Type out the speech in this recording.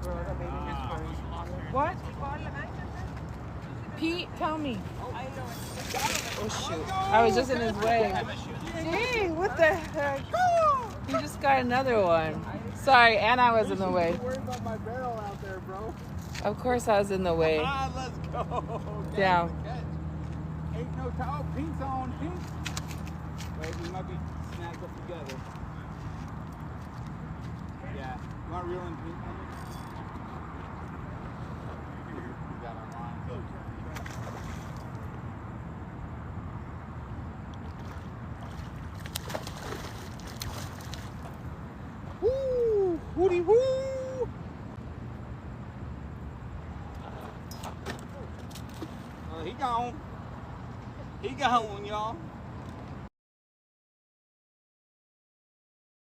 bro. That baby is first. What? Pete, tell me. Oh shoot! I was just in his way. Dang, what the heck? He just got another one. Sorry, and I was in the way. Worried about my barrel out there, bro. Of course, I was in the way. Let's go. Down. Ain't no towel. Pink's on. Pink. Wait, we might be snagged up together. Yeah. You want to reel in Pink? We got our line. Woo! Woody woo! He gone. He gone, y'all.